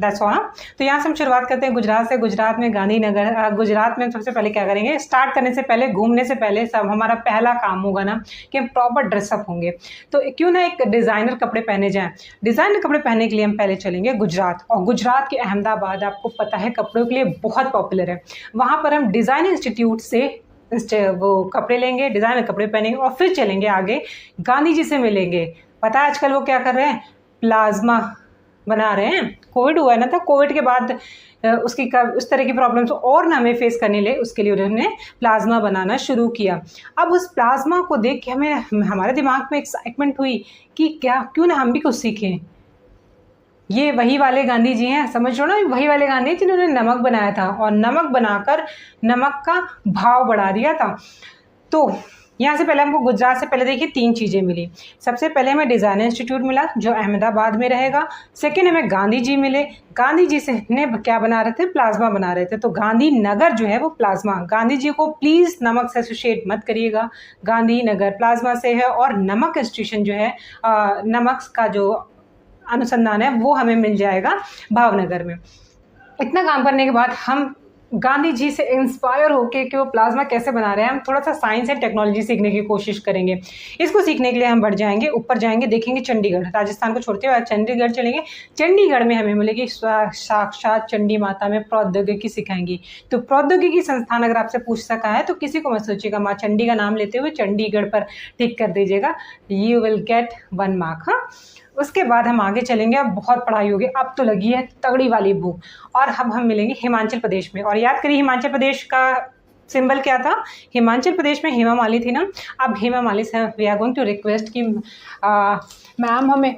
That's all. तो यहाँ से हम शुरुआत करते हैं गुजरात से। गुजरात में गांधीनगर, गुजरात में सबसे पहले क्या करेंगे, स्टार्ट करने से पहले, घूमने से पहले सब हमारा पहला काम होगा ना कि हम प्रॉपर ड्रेसअप होंगे। तो क्यों ना एक डिज़ाइनर कपड़े पहने जाएं। डिज़ाइनर कपड़े पहनने के लिए हम पहले चलेंगे गुजरात, और गुजरात के अहमदाबाद आपको पता है कपड़ों के लिए बहुत पॉपुलर है। वहाँ पर हम डिज़ाइन इंस्टीट्यूट से वो कपड़े लेंगे, डिज़ाइनर कपड़े पहनेंगे और फिर चलेंगे आगे, गांधी जी से मिलेंगे। पता है आजकल वो क्या कर रहे हैं, प्लाज्मा बना रहे हैं। कोविड हुआ है ना, तो कोविड के बाद उस तरह की प्रॉब्लम्स और ना हमें फेस करने ले, उसके लिए उन्होंने प्लाज्मा बनाना शुरू किया। अब उस प्लाज्मा को देख के हमारे दिमाग में एक्साइटमेंट हुई कि क्यों ना हम भी कुछ सीखें। ये वही वाले गांधी जी हैं, समझ लो ना, वही वाले गांधी जिन्होंने नमक बनाया था और नमक बनाकर नमक का भाव बढ़ा दिया था। तो यहाँ से पहले हमको गुजरात से पहले देखिए 3 चीज़ें मिली। सबसे पहले हमें डिज़ाइन इंस्टीट्यूट मिला जो अहमदाबाद में रहेगा। सेकेंड हमें गांधी जी मिले, गांधी जी से ने क्या बना रहे थे, प्लाज्मा बना रहे थे। तो गांधी नगर जो है वो प्लाज्मा, गांधी जी को प्लीज़ नमक से एसोसिएट मत करिएगा, गांधी नगर प्लाज्मा से है। और नमक इंस्टीट्यूशन जो है, नमक का जो अनुसंधान है वो हमें मिल जाएगा भावनगर में। इतना काम करने के बाद हम गांधी जी से इंस्पायर होके कि वो प्लाज्मा कैसे बना रहे हैं, हम थोड़ा सा साइंस एंड टेक्नोलॉजी सीखने की कोशिश करेंगे। इसको सीखने के लिए हम बढ़ जाएंगे, ऊपर जाएंगे, देखेंगे चंडीगढ़, राजस्थान को छोड़ते हुए चंडीगढ़ चलेंगे। चंडीगढ़ में हमें मिलेगी साक्षात चंडी माता में प्रौद्योगिकी सिखाएंगी। तो प्रौद्योगिकी संस्थान अगर आपसे पूछ सका है तो किसी को मत सोचिएगा, माँ चंडी का नाम लेते हुए चंडीगढ़ पर टिक कर दीजिएगा, यू विल गेट 1 मार्क। हाँ, उसके बाद हम आगे चलेंगे। अब बहुत पढ़ाई होगी, अब तो लगी है तगड़ी वाली भूख। और अब हम मिलेंगे हिमाचल प्रदेश में। और याद करिए हिमाचल प्रदेश का सिंबल क्या था, हिमाचल प्रदेश में हेमा मालिनी थी ना। अब हेमा मालिनी से we are going to request कि मैम हमें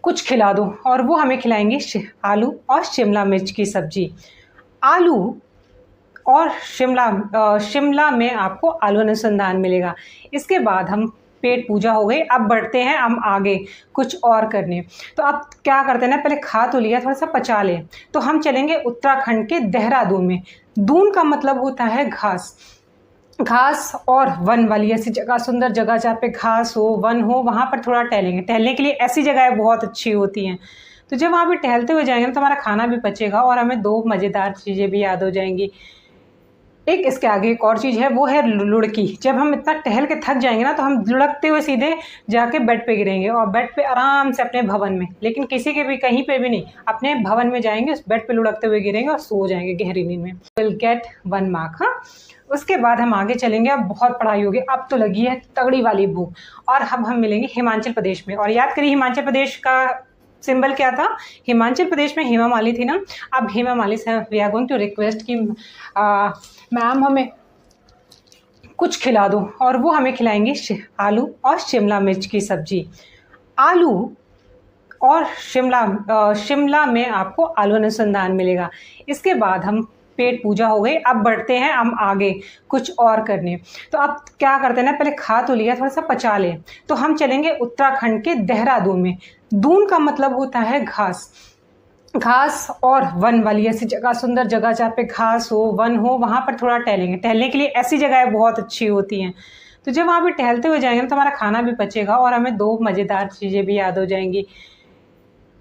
कुछ खिला दो, और वो हमें खिलाएंगे आलू और शिमला मिर्च की सब्जी। आलू और शिमला में आपको आलू अनुसंधान मिलेगा। इसके बाद हम पेट पूजा हो गई, अब बढ़ते हैं हम आगे कुछ और करने। तो अब क्या करते हैं ना, पहले खा तो लिया, थोड़ा सा पचा लें। तो हम चलेंगे उत्तराखंड के देहरादून में। दून का मतलब होता है घास, घास और वन वाली ऐसी जगह, सुंदर जगह जहाँ पे घास हो, वन हो, वहाँ पर थोड़ा टहलेंगे। टहलने के लिए ऐसी जगहें बहुत अच्छी होती हैं। तो जब वहाँ पे टहलते हुए जाएंगे तो हमारा खाना भी पचेगा और हमें 2 मज़ेदार चीज़ें भी याद हो जाएंगी। एक इसके आगे एक और चीज़ है, वो है लुढ़की। जब हम इतना टहल के थक जाएंगे ना तो हम लुढ़कते हुए सीधे जाके बेड पे गिरेंगे, और बेड पे आराम से अपने भवन में, लेकिन किसी के भी कहीं पे भी नहीं, अपने भवन में जाएंगे, उस बेड पे लुढ़कते हुए गिरेंगे और सो जाएंगे गहरी नींद में। Will get 1 mark. हाँ, उसके बाद हम आगे चलेंगे। अब बहुत पढ़ाई होगी, अब तो लगी है तगड़ी वाली भूख। और अब हम मिलेंगे हिमाचल प्रदेश में। और याद करिए हिमाचल प्रदेश का सिंबल क्या था, हिमाचल प्रदेश में हेमा मालिनी थी ना। अब हेमा मालिनी से we are going to request कि मैम हमें कुछ खिला दो, और वो हमें खिलाएंगे आलू और शिमला मिर्च की सब्जी। आलू और शिमला में आपको आलू अनुसंधान मिलेगा। इसके बाद हम पेट पूजा हो गई, अब बढ़ते हैं हम आगे कुछ और करने। तो अब क्या करते हैं ना, पहले खा तो लिया, थोड़ा सा पचा लें। तो हम चलेंगे उत्तराखंड के देहरादून में। दून का मतलब होता है घास, घास और वन वाली ऐसी जगह, सुंदर जगह जहाँ पे घास हो, वन हो, वहाँ पर थोड़ा टहलेंगे। टहलने के लिए ऐसी जगहें बहुत अच्छी होती हैं। तो जब वहाँ पे टहलते हुए जाएंगे तो हमारा खाना भी पचेगा और हमें 2 मज़ेदार चीज़ें भी याद हो जाएंगी।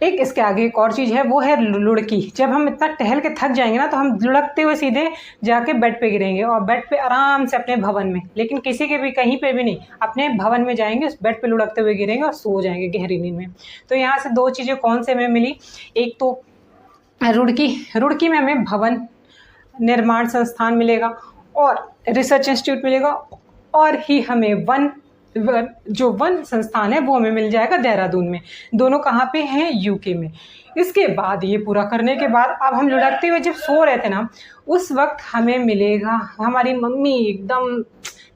एक इसके आगे एक और चीज़ है, वो है लुढ़की। जब हम इतना टहल के थक जाएंगे ना तो हम लुढ़कते हुए सीधे जाके बेड पे गिरेंगे, और बेड पे आराम से अपने भवन में, लेकिन किसी के भी कहीं पे भी नहीं, अपने भवन में जाएंगे, उस बेड पे लुढ़कते हुए गिरेंगे और सो जाएंगे गहरी नींद में। तो यहाँ से 2 चीज़ें कौन से हमें मिली, एक तो रुड़की में हमें भवन निर्माण संस्थान मिलेगा और रिसर्च इंस्टीट्यूट मिलेगा, और ही हमें जो वन संस्थान है वो हमें मिल जाएगा देहरादून में। दोनों कहाँ पे हैं, यूके में। इसके बाद ये पूरा करने के बाद अब हम लुढ़कते हुए जब सो रहे थे ना, उस वक्त हमें मिलेगा, हमारी मम्मी एकदम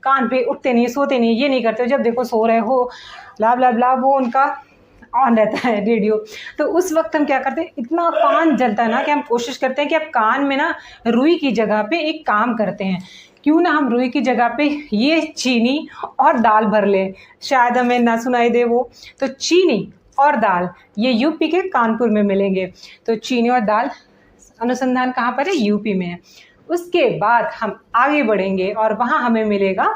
कान पे उठते नहीं, सोते नहीं, ये नहीं करते, जब देखो सो रहे हो, लाभ लाभ लाभ, वो उनका ऑन रहता है रेडियो। तो उस वक्त हम क्या करते हैं, इतना कान जलता है ना कि हम कोशिश करते हैं कि अब कान में ना रुई की जगह पे एक काम करते हैं, क्यों ना हम रुई की जगह पे ये चीनी और दाल भर लें, शायद हमें ना सुनाई दे वो। तो चीनी और दाल ये यूपी के कानपुर में मिलेंगे। तो चीनी और दाल अनुसंधान कहाँ पर है, यूपी में है। उसके बाद हम आगे बढ़ेंगे और वहाँ हमें मिलेगा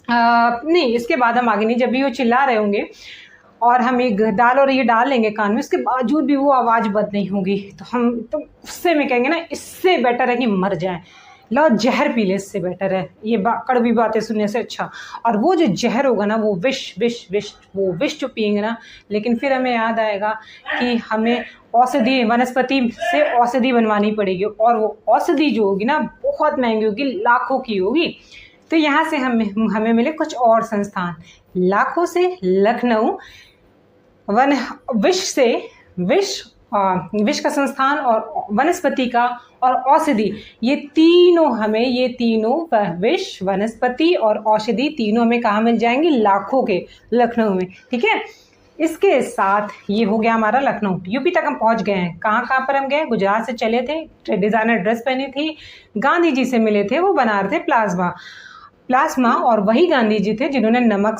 नहीं, इसके बाद हम आगे नहीं, जब भी वो चिल्ला रहे होंगे और हम एक दाल और ये डाल लेंगे कान में, उसके बावजूद भी वो आवाज़ बंद नहीं होगी, तो हम तो उससे में कहेंगे ना इससे बेटर है कि मर जाए, लो जहर पी ले, इससे बेटर है ये कड़वी बातें सुनने से अच्छा। और वो जो जहर होगा ना, वो विष जो पिएंगे ना, लेकिन फिर हमें याद आएगा कि हमें औषधि वनस्पति से औषधि बनवानी पड़ेगी, और वो औषधि जो होगी ना बहुत महंगी होगी, लाखों की होगी। तो यहाँ से हमें मिले कुछ और संस्थान, लाखों से लखनऊ, विष का संस्थान और वनस्पति का और औषधि, ये तीनों विष, वनस्पति और औषधि तीनों हमें कहाँ मिल जाएंगे, लाखों के लखनऊ में। ठीक है, इसके साथ ये हो गया हमारा लखनऊ। यूपी तक हम पहुंच गए हैं। कहाँ कहाँ पर हम गए, गुजरात से चले थे, डिज़ाइनर ड्रेस पहनी थी, गांधी जी से मिले थे, वो बना रहे थे प्लाज्मा, और वही गांधी जी थे जिन्होंने नमक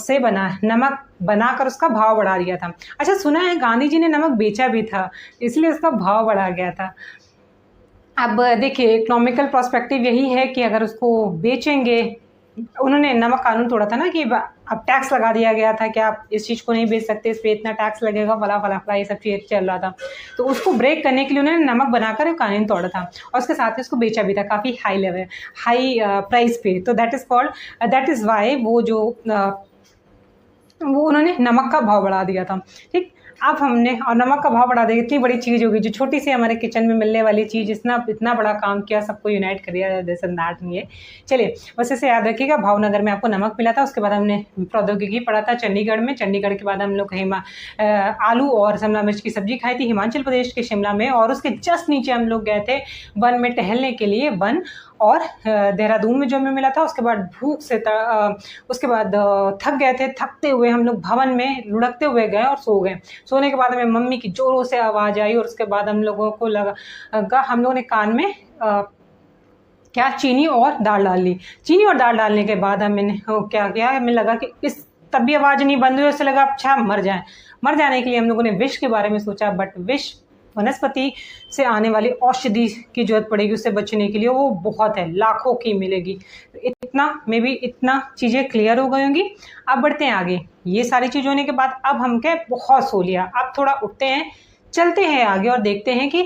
बनाकर उसका भाव बढ़ा दिया था। अच्छा, सुना है गांधी जी ने नमक बेचा भी था, इसलिए उसका भाव बढ़ा गया था। अब देखिए, इकोनॉमिकल पर्सपेक्टिव यही है कि अगर उसको बेचेंगे, उन्होंने नमक कानून तोड़ा था ना कि अब टैक्स लगा दिया गया था कि आप इस चीज़ को नहीं बेच सकते, इस पे इतना टैक्स लगेगा, फला ये सब चीज़ चल रहा था। तो उसको ब्रेक करने के लिए उन्होंने नमक बनाकर कानून तोड़ा था, और उसके साथ ही उसको बेचा भी था काफ़ी हाई प्राइस पे। तो दैट इज़ वाई वो उन्होंने नमक का भाव बढ़ा दिया था। ठीक, अब हमने और नमक का भाव बढ़ा दिया, इतनी बड़ी चीज़ होगी, जो छोटी सी हमारे किचन में मिलने वाली चीज़ इतना बड़ा काम किया, सबको यूनाइट कर दिया, दिस एंड दैट नहीं है। चलिए, बस इसे याद रखिएगा, भावनगर में आपको नमक मिला था, उसके बाद हमने प्रौद्योगिकी पढ़ा था चंडीगढ़ में, चंडीगढ़ के बाद हम लोग आलू और शिमला मिर्च की सब्जी खाई थी हिमाचल प्रदेश के शिमला में, और उसके जस्ट नीचे हम लोग गए थे वन में टहलने के लिए, वन और देहरादून में जो हमें मिला था। उसके बाद भूख से उसके बाद थक गए थे, थकते हुए हम लोग भवन में लुढ़कते हुए गए और सो गए। सोने के बाद हमें मम्मी की जोरों से आवाज़ आई, और उसके बाद हम लोगों को लगा हम लोगों ने कान में क्या चीनी और दाल डाल ली। चीनी और दाल डालने के बाद हमने क्या किया, हमें लगा कि तब भी आवाज़ नहीं बंद हुई, उससे लगा अच्छा मर जाने के लिए हम लोगों ने विष के बारे में सोचा, बट विष वनस्पति से आने वाली औषधि की जरूरत पड़ेगी उससे बचने के लिए, वो बहुत है, लाखों की मिलेगी। इतना चीज़ें क्लियर हो गई होंगी। अब बढ़ते हैं आगे। ये सारी चीज़ होने के बाद अब हम क्या बहुत सो लिया, अब थोड़ा उठते हैं, चलते हैं आगे और देखते हैं कि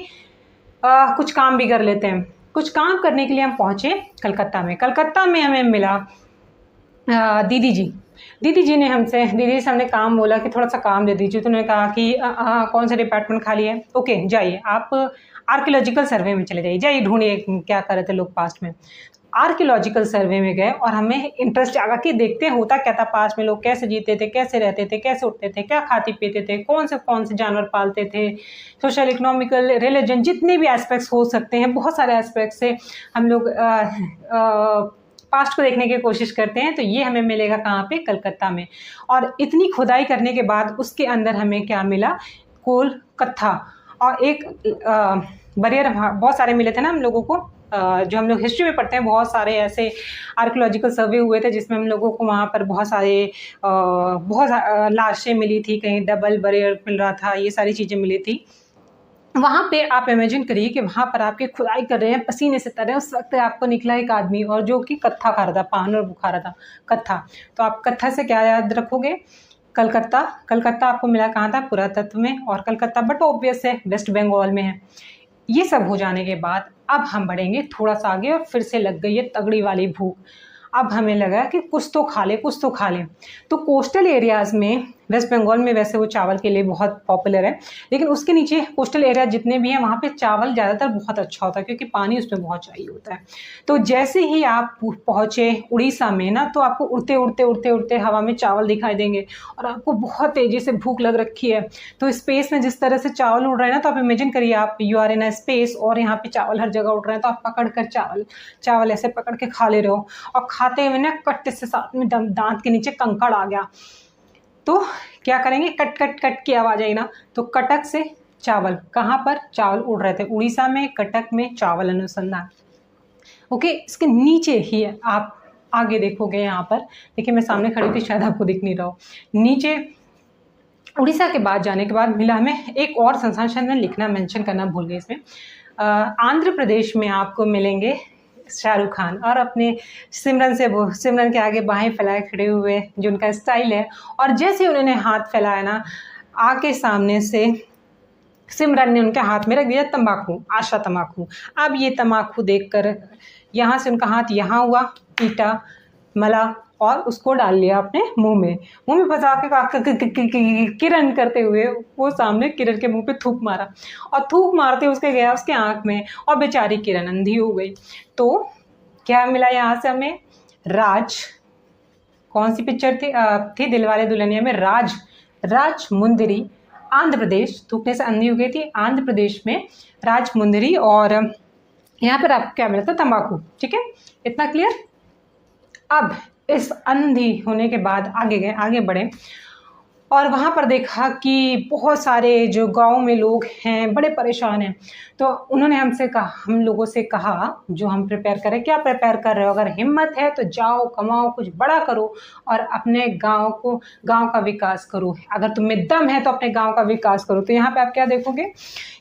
कुछ काम भी कर लेते हैं। कुछ काम करने के लिए हम पहुँचे कलकत्ता में हमें मिला दीदी जी ने हमसे हमने काम बोला कि थोड़ा सा काम दे दीजिए। तो उन्होंने कहा कि कौन सा डिपार्टमेंट खाली है, ओके जाइए आप आर्कियोलॉजिकल सर्वे में चले जाइए ढूंढिए क्या कर रहे थे लोग पास्ट में। आर्कियोलॉजिकल सर्वे में गए और हमें इंटरेस्ट जागा कि देखते हैं होता क्या था, पास्ट में लोग कैसे जीते थे, कैसे रहते थे, कैसे उठते थे, क्या खाते पीते थे, कौन से जानवर पालते थे, सोशल इकोनॉमिकल रिलीजन, जितने भी एस्पेक्ट्स हो सकते हैं, बहुत सारे एस्पेक्ट्स से हम लोग पास्ट को देखने की कोशिश करते हैं। तो ये हमें मिलेगा कहाँ पे, कलकत्ता में। और इतनी खुदाई करने के बाद उसके अंदर हमें क्या मिला, कोलकाता और एक बैरियर, बहुत सारे मिले थे ना हम लोगों को, जो हम लोग हिस्ट्री में पढ़ते हैं, बहुत सारे ऐसे आर्कियोलॉजिकल सर्वे हुए थे जिसमें हम लोगों को वहाँ पर बहुत लाशें मिली थी, कहीं डबल बैरियर मिल रहा था, ये सारी चीज़ें मिली थी। वहाँ पे आप इमेजिन करिए कि वहाँ पर आपके खुदाई कर रहे हैं, पसीने से तर रहे हैं, उस वक्त आपको निकला एक आदमी और जो कि कत्था खा रहा था, पान और बुखा रहा था, कत्था। तो आप कत्था से क्या याद रखोगे, कलकत्ता आपको मिला कहाँ था, पुरातत्व में, और कलकत्ता बट ऑब्वियस है वेस्ट बंगाल में है। ये सब हो जाने के बाद अब हम बढ़ेंगे थोड़ा सा आगे और फिर से लग गई है तगड़ी वाली भूख। अब हमें लगा कि कुछ तो खा ले। तो कोस्टल एरियाज़ में, वेस्ट बंगाल में वैसे वो चावल के लिए बहुत पॉपुलर है, लेकिन उसके नीचे कोस्टल एरिया जितने भी हैं वहाँ पे चावल ज़्यादातर बहुत अच्छा होता है क्योंकि पानी उसमें बहुत चाहिए होता है। तो जैसे ही आप पहुँचे उड़ीसा में ना, तो आपको उड़ते हवा में चावल दिखाई देंगे और आपको बहुत तेज़ी से भूख लग रखी है। तो स्पेस में जिस तरह से चावल उड़ रहे हैं ना, तो आप इमेजिन करिए आप you are in a space और यहाँ पे चावल हर जगह उड़ रहे हैं, तो आप पकड़ कर चावल ऐसे पकड़ के खा ले रहे हो, और खाते हुए ना कट से साथ में दांत के नीचे कंकड़ आ गया। तो क्या करेंगे, कट की आवाज़ आई ना, तो कटक से चावल, कहाँ पर चावल उड़ रहे थे, उड़ीसा में, कटक में चावल अनुसंधान। ओके, इसके नीचे ही आप आगे देखोगे, यहाँ पर देखिए मैं सामने खड़ी थी, शायद आपको दिख नहीं रहा हो। नीचे उड़ीसा के बाद जाने के बाद मिला हमें एक और संस्थान, शायद मैं लिखना मेंशन करना भूल गई इसमें। आंध्र प्रदेश में आपको मिलेंगे शाहरुख खान, और अपने सिमरन के आगे बाहें फैलाए खड़े हुए, जो उनका स्टाइल है। और जैसे उन्होंने हाथ फैलाया ना, आके सामने से सिमरन ने उनके हाथ में रख दिया तंबाकू, आशा तंबाकू। अब ये तंबाकू देखकर यहाँ से उनका हाथ यहाँ हुआ, पीटा, मला और उसको डाल लिया अपने मुंह में फंसा के किरण करते हुए वो सामने किरण के मुंह पे थूक मारा, और थूक मारते उसके गया उसके आँख में, और बेचारी किरण अंधी हो गई। तो क्या मिला यहाँ से हमें? राज, कौन सी पिक्चर थी दिलवाले दुल्हनिया में, राजमुंदरी, आंध्र प्रदेश। थूकने से अंधी हो गई थी आंध्र प्रदेश में, राजमुंदरी। और यहाँ पर आपको क्या मिला था? तंबाकू। ठीक है, इतना क्लियर। अब इस अंधी होने के बाद आगे बढ़े, और वहाँ पर देखा कि बहुत सारे जो गांव में लोग हैं बड़े परेशान हैं। तो उन्होंने हम लोगों से कहा, जो हम प्रिपेयर करें, क्या प्रिपेयर कर रहे हो? अगर हिम्मत है तो जाओ, कमाओ, कुछ बड़ा करो और अपने गांव का विकास करो। अगर तुम में दम है तो अपने गांव का विकास करो। तो यहाँ पे आप क्या देखोगे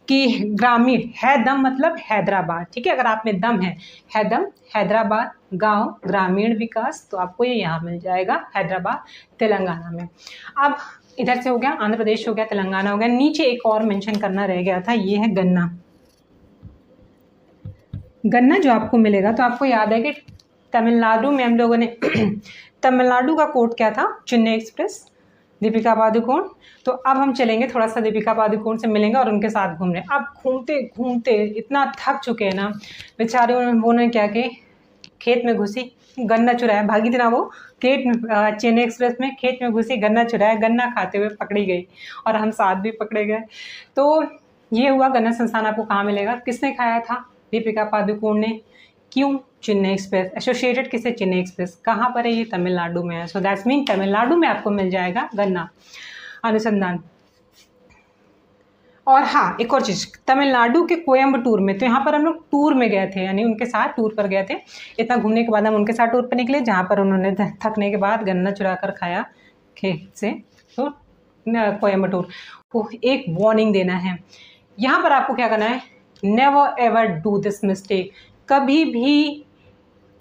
कि ग्रामीण है, दम मतलब हैदराबाद। ठीक है, अगर आप में दम है दम, हैदराबाद, गांव, ग्रामीण विकास, तो आपको ये यहाँ मिल जाएगा, हैदराबाद, तेलंगाना में। अब इधर से हो गया, आंध्र प्रदेश हो गया, तेलंगाना हो गया। नीचे एक और मेंशन करना रह गया था, ये है गन्ना। गन्ना जो आपको मिलेगा, तो आपको याद है कि तमिलनाडु में हम लोगों ने तमिलनाडु का कोट क्या था? चेन्नई एक्सप्रेस, दीपिका पादुकोण। तो अब हम चलेंगे, थोड़ा सा दीपिका पादुकोण से मिलेंगे और उनके साथ घूम रहे हैं। अब घूमते घूमते इतना थक चुके हैं ना बेचारे, उन्होंने क्या कि खेत में घुसी, गन्ना चुराया, भागी थी ना वो चेन्नई एक्सप्रेस में, खेत में घुसी, गन्ना चुराया, गन्ना खाते हुए पकड़ी गई और हम साथ भी पकड़े गए। तो ये हुआ। गन्ना संस्थान आपको कहाँ मिलेगा? किसने खाया था? दीपिका पादुकोण ने। क्यों? चेन्नई एक्सप्रेस। एसोसिएटेड किससे? चेन्नई एक्सप्रेस। कहाँ पर है ये? तमिलनाडु में है। सो दैट्स मीन तमिलनाडु में आपको मिल जाएगा गन्ना अनुसंधान। और हाँ, एक और चीज़, तमिलनाडु के कोयम्बटूर में, तो यहाँ पर हम लोग टूर में गए थे, यानी उनके साथ टूर पर गए थे। इतना घूमने के बाद हम उनके साथ टूर पर निकले, जहाँ पर उन्होंने थकने के बाद गन्ना चुरा कर खाया खेत से। तो कोयम्बटूर को एक वार्निंग देना है। यहाँ पर आपको क्या करना है? Never ever do this mistake. कभी भी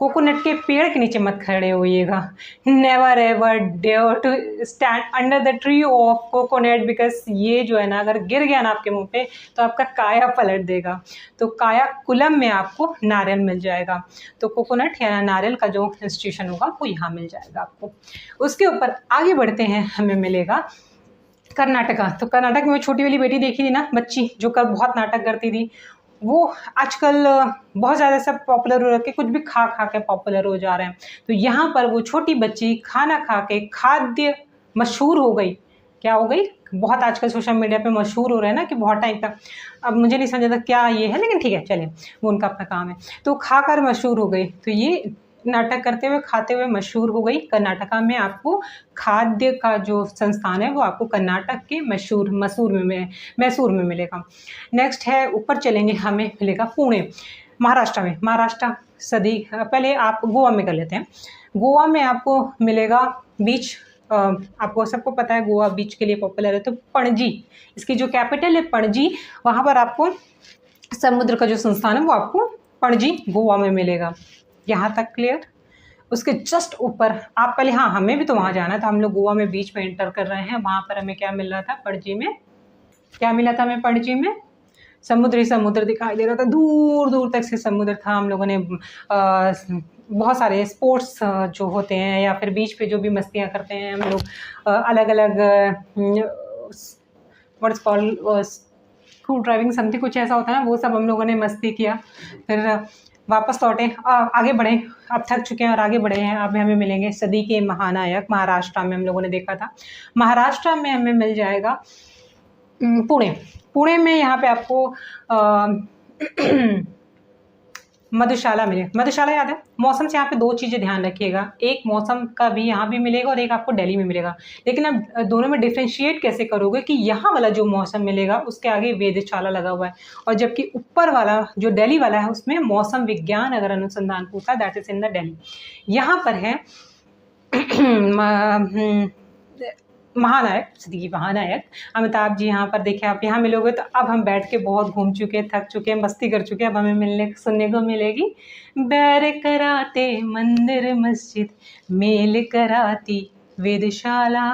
कोकोनट के पेड़ के नीचे मत खड़े होइएगा। Never ever dare to stand under the tree of coconut, because ये जो है ना, अगर गिर गया ना आपके मुंह पे तो आपका काया पलट देगा। तो काया कुलम में आपको नारियल मिल जाएगा। तो कोकोनट या नारियल का जो इंस्टीट्यूशन होगा वो यहाँ मिल जाएगा आपको। उसके ऊपर आगे बढ़ते हैं, हमें मिलेगा कर्नाटका। तो कर्नाटक में छोटी वाली बेटी देखी थी ना, बच्ची जो कर बहुत नाटक करती थी, वो आजकल बहुत ज़्यादा सब पॉपुलर हो रखे, कुछ भी खा खा के पॉपुलर हो जा रहे हैं। तो यहाँ पर वो छोटी बच्ची खाना खा के खाद्य मशहूर हो गई। क्या हो गई? बहुत आजकल सोशल मीडिया पे मशहूर हो रहा है ना, कि बहुत टाइम तक, अब मुझे नहीं समझ आता क्या ये है, लेकिन ठीक है, चलिए, वो उनका अपना काम है। तो खाकर मशहूर हो गई। तो ये नाटक करते हुए, खाते हुए मशहूर हो गई। कर्नाटका में आपको खाद्य का जो संस्थान है वो आपको कर्नाटक के मैसूर में मिलेगा। नेक्स्ट है, ऊपर चलेंगे, हमें मिलेगा पुणे, महाराष्ट्र में। महाराष्ट्र पहले आप गोवा में कर लेते हैं। गोवा में आपको मिलेगा बीच। आपको सबको पता है गोवा बीच के लिए पॉपुलर है। तो पणजी, इसकी जो कैपिटल है पणजी, वहाँ पर आपको समुद्र का जो संस्थान है वो आपको पणजी गोवा में मिलेगा। यहाँ तक क्लियर? उसके जस्ट ऊपर आप पहले, हाँ, हमें भी तो वहाँ जाना था, हम लोग गोवा में बीच में एंटर कर रहे हैं। वहाँ पर हमें क्या मिल रहा था? पणजी में क्या मिला था हमें? पणजी में समुद्र दिखाई दे रहा था, दूर दूर तक से समुद्र था। हम लोगों ने बहुत सारे स्पोर्ट्स जो होते हैं या फिर बीच पे जो भी मस्तियाँ करते हैं हम लोग, अलग अलग what's called school driving something कुछ ऐसा होता है ना, वो सब हम लोगों ने मस्ती किया। फिर वापस लौटे, आगे बढ़े, अब थक चुके हैं और आगे बढ़े हैं। अब हमें मिलेंगे सदी के महानायक, महाराष्ट्र में हम लोगों ने देखा था। महाराष्ट्र में हमें मिल जाएगा पुणे में। यहाँ पे आपको मधुशाला मिले। मधुशाला याद है? मौसम से यहाँ पे दो चीज़ें ध्यान रखिएगा, एक मौसम का भी यहाँ भी मिलेगा और एक आपको दिल्ली में मिलेगा। लेकिन अब दोनों में डिफ्रेंशिएट कैसे करोगे कि यहाँ वाला जो मौसम मिलेगा उसके आगे वेधशाला लगा हुआ है, और जबकि ऊपर वाला जो दिल्ली वाला है उसमें मौसम विज्ञान अगर अनुसंधान पूछा, that is in the Delhi. यहाँ पर है महानायक, जिंदगी महानायक अमिताभ जी यहाँ पर देखे आप यहाँ मिलोगे। तो अब हम बैठ के बहुत घूम चुके, थक चुके, मस्ती कर चुके, अब हमें मिलने सुनने को मिलेगी बैर कराते मंदिर मस्जिद, मेल कराती वेदशाला,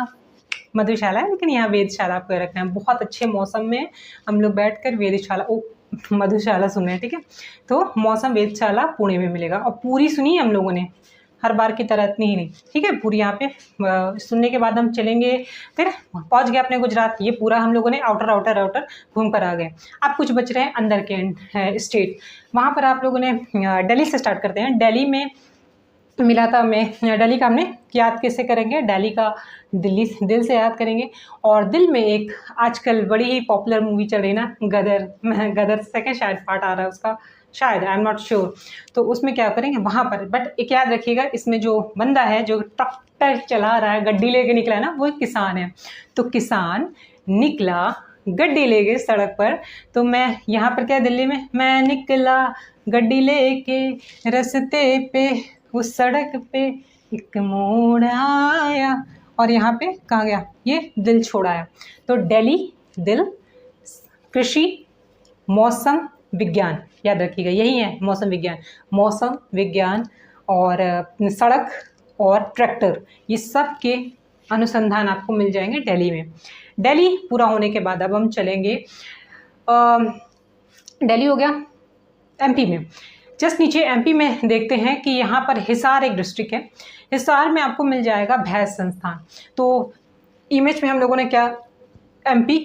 मधुशाला है लेकिन यहाँ वेदशाला आपको रखना है। बहुत अच्छे मौसम में हम लोग बैठकर वेदशाला मधुशाला सुने, ठीक है। तो मौसम वेदशाला पुणे में मिलेगा, और पूरी सुनी हम लोगों ने, हर बार की तरह इतनी ही नहीं, ठीक है। पूरी यहाँ पे सुनने के बाद हम चलेंगे, फिर पहुँच गए अपने गुजरात। ये पूरा हम लोगों ने आउटर घूम कर आ गए। अब कुछ बच रहे हैं अंदर के स्टेट, वहाँ पर आप लोगों ने दिल्ली से स्टार्ट करते हैं। दिल्ली में मिला था मैं, दिल्ली का हमने याद कैसे करेंगे, दिल्ली का दिल से याद करेंगे। और दिल में एक आजकल बड़ी ही पॉपुलर मूवी चल रही ना, गदर सेकंड शायद पार्ट आ रहा है उसका, शायद, आई एम नॉट श्योर। तो उसमें क्या करेंगे वहाँ पर, बट एक याद रखिएगा, इसमें जो बंदा है जो ट्रैक्टर चला रहा है, गड्डी लेके निकला है ना, वो किसान है। तो किसान निकला गड्डी लेके सड़क पर। तो मैं यहाँ पर क्या, दिल्ली में मैं निकला गड्डी लेके रास्ते पे, उस सड़क पे एक मोड़ आया, और यहाँ पे कहाँ गया, ये दिल छोड़ा है। तो दिल्ली, दिल, कृषि, मौसम विज्ञान, याद रखिएगा यही है मौसम विज्ञान। मौसम विज्ञान और सड़क और ट्रैक्टर, ये सब के अनुसंधान आपको मिल जाएंगे दिल्ली में। दिल्ली पूरा होने के बाद अब हम चलेंगे, दिल्ली हो गया, एमपी में। जस्ट नीचे एमपी में देखते हैं कि यहाँ पर हिसार एक डिस्ट्रिक्ट है। हिसार में आपको मिल जाएगा भैंस संस्थान। तो इमेज में हम लोगों ने क्या, एमपी,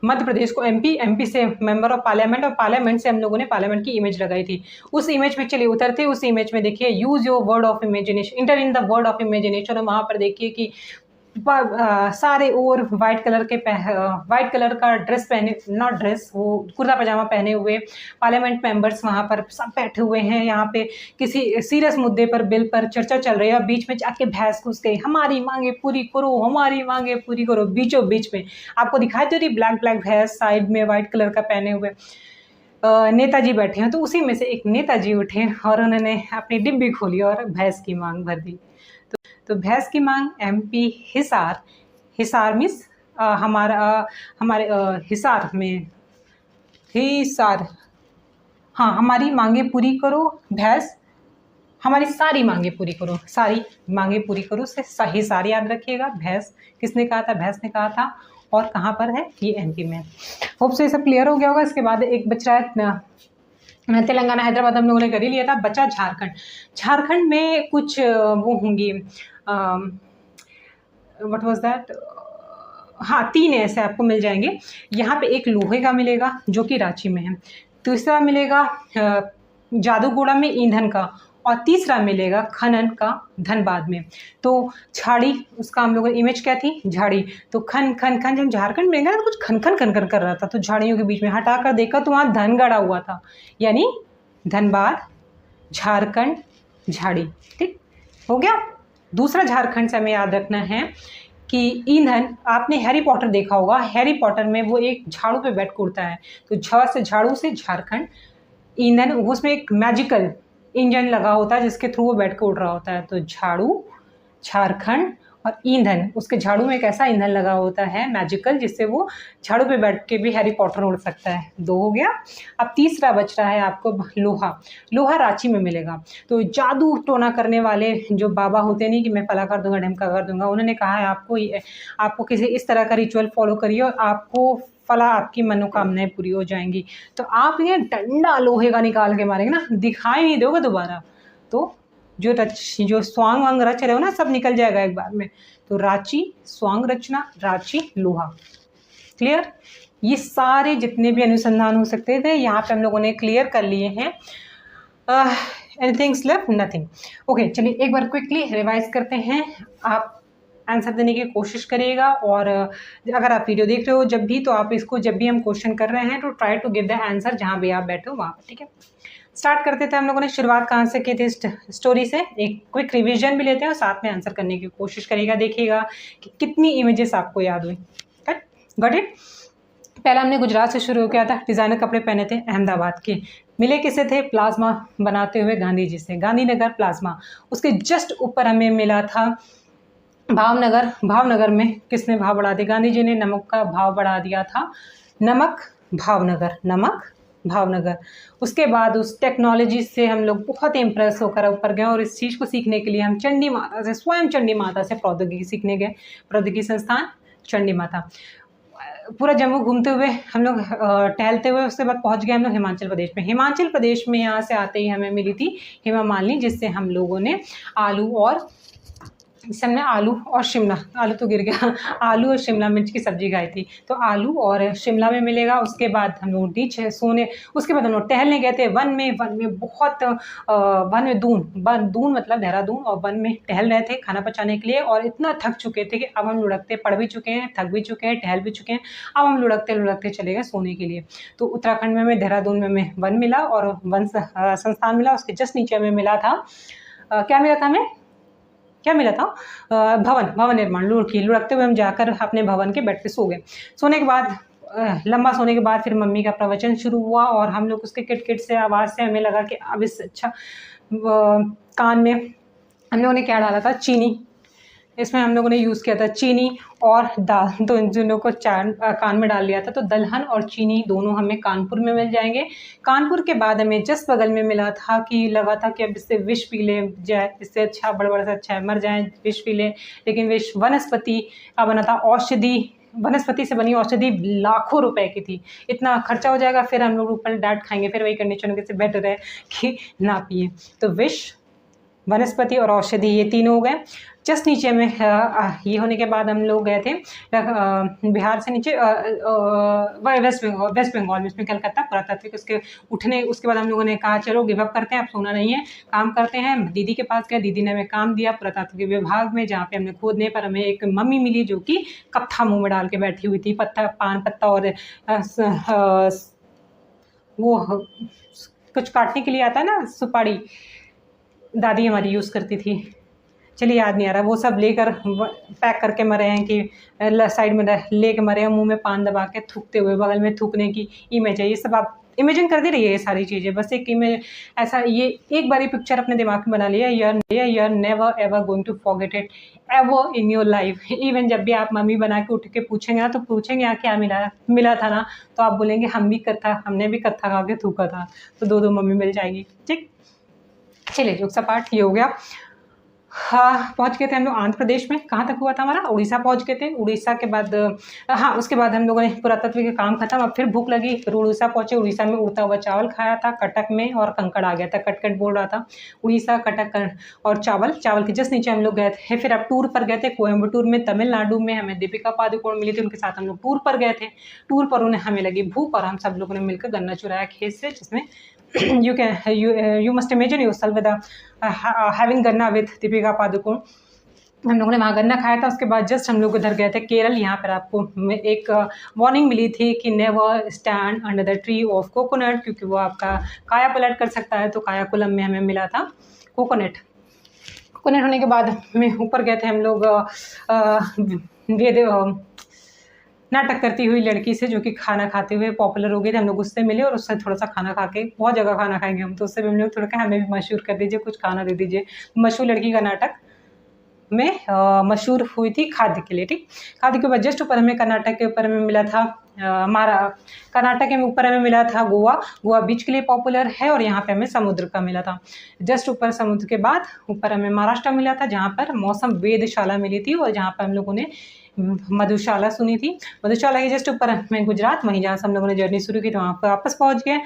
मध्य प्रदेश को एमपी से मेंबर ऑफ पार्लियामेंट, और पार्लियामेंट से हम लोगों ने पार्लियामेंट की इमेज लगाई थी। उस इमेज में चलिए उतरते, उस इमेज में देखिए use your word of imagination, inter in the word of imagination. और वहाँ पर देखिए कि सारे और वाइट कलर का ड्रेस पहने, नॉट ड्रेस, वो कुर्ता पजामा पहने हुए पार्लियामेंट मेंबर्स वहाँ पर सब बैठे हुए हैं। यहाँ पे किसी सीरियस मुद्दे पर, बिल पर चर्चा चल रही है, और बीच में जाके भैंस घुस गई, हमारी मांगे पूरी करो, हमारी मांगे पूरी करो। बीचों बीच में आपको दिखाई दे रही ब्लैक भैंस, साइड में वाइट कलर का पहने हुए नेताजी बैठे हैं। तो उसी में से एक नेताजी उठे और उन्होंने अपनी डिब्बी खोली और भैंस की मांग भर दी। तो भैंस की मांग एमपी हिसार, हिसार मीन्स हमारे हिसार में, हिसार, हाँ, हमारी मांगे पूरी करो भैंस, हमारी सारी मांगे पूरी करो, सारी मांगे पूरी करो से हिसार याद रखिएगा। भैंस किसने कहा था, भैंस ने कहा था। और कहाँ पर है, ये एमपी में। होप से ये सब क्लियर हो गया होगा। इसके बाद एक बच रहा है तेलंगाना, हैदराबाद हम लोगों ने कर ही लिया था। बचा झारखंड। झारखंड में कुछ वो होंगी, व्हाट वाज दैट, हाँ, 3 ऐसे आपको मिल जाएंगे। यहाँ पे एक लोहे का मिलेगा जो कि रांची में है, दूसरा मिलेगा जादूगोड़ा में ईंधन का, और तीसरा मिलेगा खनन का धनबाद में। तो झाड़ी, उसका हम लोगों की इमेज क्या थी, झाड़ी। तो खन खन खन, जब झारखंड में गया तो कुछ खन खन खन खन कर रहा था, तो झाड़ियों के बीच में हटा कर देखा तो वहाँ धन गड़ा हुआ था, यानी धनबाद, झारखंड, झाड़ी। ठीक हो गया। दूसरा झारखंड से हमें याद रखना है कि ईंधन, आपने हैरी पॉटर देखा होगा, हैरी पॉटर में वो एक झाड़ू पे बैठ के उड़ता है। तो झाड़ू से झारखंड, ईंधन, उसमें एक मैजिकल इंजन लगा होता है जिसके थ्रू वो बैठ के उड़ रहा होता है। तो झाड़ू, झारखंड और ईंधन, उसके झाड़ू में एक ऐसा ईंधन लगा होता है मैजिकल, जिससे वो झाड़ू पे बैठ के भी हैरी पॉटर उड़ सकता है। 2 हो गया। अब तीसरा बच रहा है आपको लोहा। लोहा रांची में मिलेगा। तो जादू टोना करने वाले जो बाबा होते नहीं कि मैं फला कर दूंगा, ढमका कर दूंगा, उन्होंने कहा है आपको किसी इस तरह का रिचुअल फॉलो करिए और आपको फला, आपकी मनोकामनाएं पूरी हो जाएंगी। तो आप ये डंडा लोहे का निकाल के मारेंगे ना, दिखाई नहीं दोगे दोबारा, तो जो स्वांग वांग रच रहे हो ना, सब निकल जाएगा एक बार में। तो रांची स्वांग रचना, रांची लोहा। क्लियर। ये सारे जितने भी अनुसंधान हो सकते थे यहाँ पे हम लोगों ने क्लियर कर लिए हैं। Anything left, nothing. ओके, चलिए एक बार क्विकली रिवाइज करते हैं। आप आंसर देने की कोशिश करिएगा, और अगर आप वीडियो देख रहे हो जब भी, तो आप इसको जब भी हम क्वेश्चन कर रहे हैं तो try to give the answer जहाँ भी आप बैठे हो वहाँ पर। ठीक है, स्टार्ट करते थे। हम लोगों ने शुरुआत कहाँ से की थी, स्टोरी से। एक क्विक रिवीजन भी लेते हैं और साथ में आंसर करने की कोशिश करिएगा। देखिएगा कि कितनी इमेजेस आपको याद हुई। Got it. पहला हमने गुजरात से शुरू किया था। डिज़ाइनर कपड़े पहने थे अहमदाबाद के। मिले किसे थे, प्लाज्मा बनाते हुए गांधी जी से, गांधीनगर प्लाज्मा। उसके जस्ट ऊपर हमें मिला था भावनगर, भावनगर में किसने भाव बढ़ा दिया? गांधी जी ने नमक का भाव बढ़ा दिया था। नमक भावनगर, नमक भावनगर। उसके बाद उस टेक्नोलॉजी से हम लोग बहुत इम्प्रेस होकर ऊपर गए और इस चीज़ को सीखने के लिए हम चंडी माता से, स्वयं चंडी माता से प्रौद्योगिकी सीखने गए, प्रौद्योगिकी संस्थान चंडी माता। पूरा जम्मू घूमते हुए हम लोग टहलते हुए उसके बाद पहुंच गए हम लोग हिमाचल प्रदेश में। हिमाचल प्रदेश में यहाँ से आते ही हमें मिली थी हेमा मालिनी, जिससे हम लोगों ने आलू और इससे हमने आलू और शिमला, आलू तो गिर गया, आलू और शिमला मिर्च की सब्जी खाई थी। तो आलू और शिमला में मिलेगा। उसके बाद हम लोग डीच सोने, उसके बाद हम लोग टहलने गए थे वन में। वन में बहुत वन में दून मतलब देहरादून, और वन में टहल रहे थे खाना पचाने के लिए। और इतना थक चुके थे कि अब हम लुढ़कते पड़ भी चुके हैं, थक भी चुके हैं, टहल भी चुके हैं। अब हम लुढ़कते लुढ़कते चले गए सोने के लिए। तो उत्तराखंड में हमें देहरादून में हमें वन मिला और वन संस्थान मिला। उसके जस्ट नीचे हमें मिला था क्या मिला था हमें, क्या मिला था? भवन निर्माण। लुढ़कते हुए हम जाकर अपने भवन के बेड पे सो गए। सोने के बाद लंबा सोने के बाद फिर मम्मी का प्रवचन शुरू हुआ और हम लोग उसके किट से आवाज़ से हमें लगा कि अब इससे अच्छा कान में हम लोगों ने क्या डाला था, चीनी। इसमें हम लोगों ने यूज़ किया था चीनी और दाल, तो इन दोनों को कान में डाल लिया था। तो दलहन और चीनी दोनों हमें कानपुर में मिल जाएंगे। कानपुर के बाद हमें जस्ट बगल में मिला था कि लगा था कि अब इससे विष पी ले जाए, इससे अच्छा बड़ा से अच्छा है मर जाए, विष पी ले। लेकिन विष वनस्पति का बना था, औषधि, वनस्पति से बनी औषधि लाखों रुपए की थी। इतना खर्चा हो जाएगा, फिर हम लोग ऊपर डांट खाएंगे, फिर वही कंडीशन के से बेटर है कि ना पिए। तो विष, वनस्पति और औषधि, ये तीनों हो गए। जस्ट नीचे में ये होने के बाद हम लोग गए थे बिहार से नीचे वेस्ट बंगाल में, इसमें कलकत्ता पुरातात्विक। उसके बाद हम लोगों ने कहा चलो गिव अप करते हैं, अब सोना नहीं है, काम करते हैं। दीदी के पास गए, दीदी ने हमें काम दिया पुरातात्विक विभाग में, जहाँ पे हमने खोदने पर हमें एक मम्मी मिली जो कि कत्था मुँह में डाल के बैठी हुई थी। पान पत्ता और वो कुछ काटने के लिए आता है ना, सुपारी, दादी हमारी यूज़ करती थी। चलिए याद नहीं आ रहा। वो सब लेकर पैक करके मरे हैं कि साइड में लेके मरे हैं, मुंह में पान दबा के थूकते हुए, बगल में थूकने की इमेज है। ये सब आप इमेजिन करते रहिए ये सारी चीज़ें, बस एक इमेज ऐसा, ये एक बार पिक्चर अपने दिमाग में बना लिया, you are never ever going to forget it ever in your life. Even जब भी आप मम्मी बना के उठ के पूछेंगे ना, तो पूछेंगे यहाँ क्या मिला था ना, तो आप बोलेंगे हमने भी कत्था खा के थूका था। तो दो मम्मी मिल जाएगी। ठीक, चलिए जोक सपाट ये हो गया। हाँ, पहुंच गए थे हम लोग आंध्र प्रदेश में। कहाँ तक हुआ था हमारा? उड़ीसा पहुंच गए थे। उड़ीसा के बाद हाँ, उसके बाद हम लोगों ने पुरातत्व के काम खत्म। अब फिर भूख लगी, फिर उड़ीसा पहुंचे। उड़ीसा में उड़ता हुआ चावल खाया था कटक में, और कंकड़ आ गया था, कटकट बोल रहा था। उड़ीसा, कटक और चावल के जस्ट नीचे हम लोग गए थे। फिर अब टूर पर गए थे कोयम्बटूर में, तमिलनाडु में। हमें दीपिका पादुकोण मिली थी, उनके साथ हम लोग टूर पर गए थे। टूर पर उन्हें हमें लगी भूख और हम सब लोगों ने मिलकर गन्ना चुराया खेत से, जिसमें you must imagine yourself with having गन्ना with दीपिका पादुकोण। हम लोगों ने वहाँ गन्ना खाया था। उसके बाद जस्ट हम लोग उधर गए थे केरल। यहाँ पर आपको एक वार्निंग मिली थी कि never stand under the tree of coconut, क्योंकि वो आपका काया पलट कर सकता है। तो कायाकुलम में हमें मिला था कोकोनट होने के बाद में ऊपर गए थे हम लोग नाटक करती हुई लड़की से, जो कि खाना खाते हुए पॉपुलर हो गई थी। हम लोग उससे मिले और उससे थोड़ा सा खाना खा के, बहुत जगह खाना खाएंगे हम, तो उससे भी हम लोग थोड़ा कहा हमें भी मशहूर कर दीजिए, कुछ खाना दे दीजिए। मशहूर लड़की का नाटक में मशहूर हुई थी खाद्य के लिए। ठीक, खाद्य के ऊपर जस्ट ऊपर हमें कर्नाटक के ऊपर हमें मिला था कर्नाटक के ऊपर हमें मिला था गोवा बीच के लिए पॉपुलर है, और यहाँ पे हमें समुद्र का मिला था। जस्ट ऊपर समुद्र के बाद ऊपर हमें महाराष्ट्र मिला था, जहाँ पर मौसम वेधशाला मिली थी, और जहाँ पर हम लोगों ने मधुशाला सुनी थी। मधुशाला के जस्ट ऊपर में गुजरात, वहीं जहाँ से हम लोगों ने जर्नी शुरू की, तो वहाँ पर वापस पहुँच गए।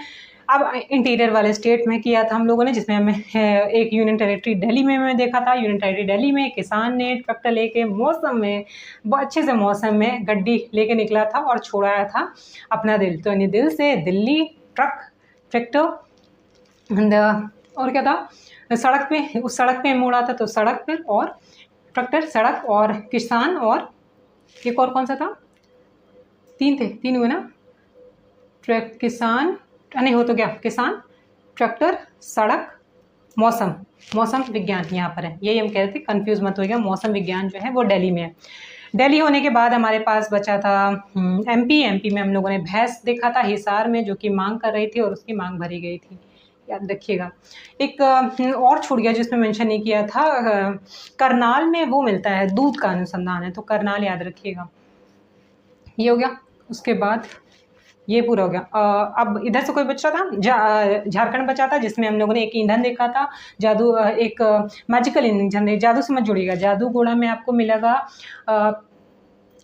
अब इंटीरियर वाले स्टेट में किया था हम लोगों ने, जिसमें हमें एक यूनियन टेरिटरी दिल्ली में हमें देखा था। यूनियन टेरिटरी दिल्ली में किसान ने ट्रैक्टर लेके मौसम में, बहुत अच्छे से मौसम में गड्डी लेके निकला था और छोड़ाया था अपना दिल। तो यानी दिल से दिल्ली, ट्रैक्टर, और क्या था, सड़क पे, उस सड़क पे मोड़ा था। तो सड़क पर और ट्रैक्टर, सड़क और किसान, और एक और कौन सा था? तीन हुए ना, किसान नहीं हो तो क्या, किसान, ट्रैक्टर, सड़क, मौसम विज्ञान यहाँ पर है। यही हम कह रहे थे, कंफ्यूज मत होइएगा। मौसम विज्ञान जो है वो दिल्ली में है। दिल्ली होने के बाद हमारे पास बचा था एमपी में हम लोगों ने भैंस देखा था हिसार में, जो कि मांग कर रही थी और उसकी मांग भरी गई थी। याद रखिएगा। एक और छूट गया जिसमें मेंशन नहीं किया था, करनाल में वो मिलता है, दूध का अनुसंधान है, तो करनाल याद रखिएगा। ये हो गया। उसके बाद ये पूरा हो गया। अब इधर से कोई बच रहा था, झारखंड बचा था, जिसमें हम लोगों ने एक ईंधन देखा था, जादू, एक मैजिकल ईंधन। जादू से मत जुड़िएगा, जादू घोड़ा में आपको मिलेगा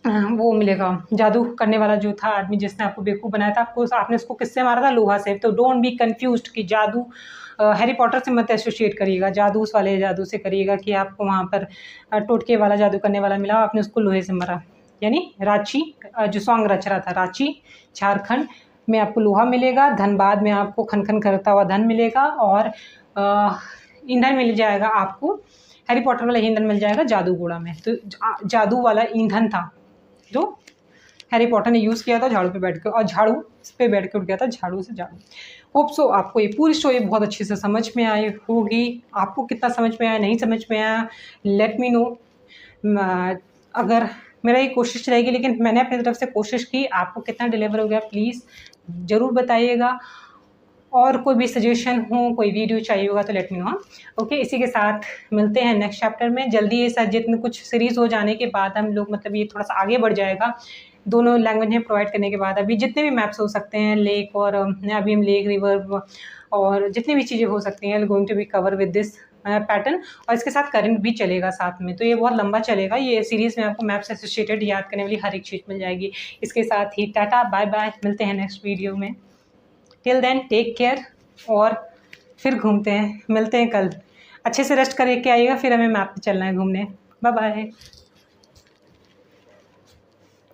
वो मिलेगा, जादू करने वाला जो था आदमी जिसने आपको बेवकूफ़ बनाया था, आपको आपने उसको किससे मारा था? लोहा से। तो डोंट बी कन्फ्यूज्ड कि जादू हैरी पॉटर से मत एसोसिएट करिएगा, जादू उस वाले जादू से करिएगा कि आपको वहाँ पर टोटके वाला जादू करने वाला मिला, आपने उसको लोहे से मारा। यानी रांची, जो सॉन्ग रच रहा था, रांची झारखंड में आपको लोहा मिलेगा, धनबाद में आपको खन-खन करता हुआ धन मिलेगा, और ईंधन मिल जाएगा आपको, हैरी पॉटर वाला ईंधन मिल जाएगा जादू घोड़ा में। तो जादू वाला ईंधन था जो हैरी पॉटर ने यूज़ किया था झाड़ू पे बैठ के, और झाड़ू पे बैठ के उठ गया था, झाड़ू से झाड़ू। होप सो आपको ये पूरी स्टोरी बहुत अच्छे से समझ में आई होगी। आपको कितना समझ में आया, नहीं समझ में आया, लेट मी नो। अगर मेरा ये कोशिश रहेगी, लेकिन मैंने अपनी तरफ से कोशिश की, आपको कितना डिलीवर हो गया प्लीज़ ज़रूर बताइएगा। और कोई भी सजेशन हो, कोई वीडियो चाहिए होगा तो लेट मी नो। ओके, इसी के साथ मिलते हैं नेक्स्ट चैप्टर में जल्दी। ये साथ जितने कुछ सीरीज़ हो जाने के बाद हम लोग, मतलब ये थोड़ा सा आगे बढ़ जाएगा, दोनों लैंग्वेज में प्रोवाइड करने के बाद। अभी जितने भी मैप्स हो सकते हैं, लेक, और अभी हम लेक, रिवर और जितनी भी चीज़ें हो सकती हैं, going to be cover with this pattern. और इसके साथ करंट भी चलेगा साथ में, तो ये बहुत लंबा चलेगा। ये सीरीज़ में आपको मैप्स एसोसिएटेड याद करने वाली हर एक चीज़ मिल जाएगी। इसके साथ ही टाटा बाय बाय, मिलते हैं नेक्स्ट वीडियो में। टिल देन टेक केयर, और फिर घूमते हैं, मिलते हैं कल। अच्छे से रेस्ट करके आइएगा, फिर हमें मैप पे चलना है घूमने। Bye bye.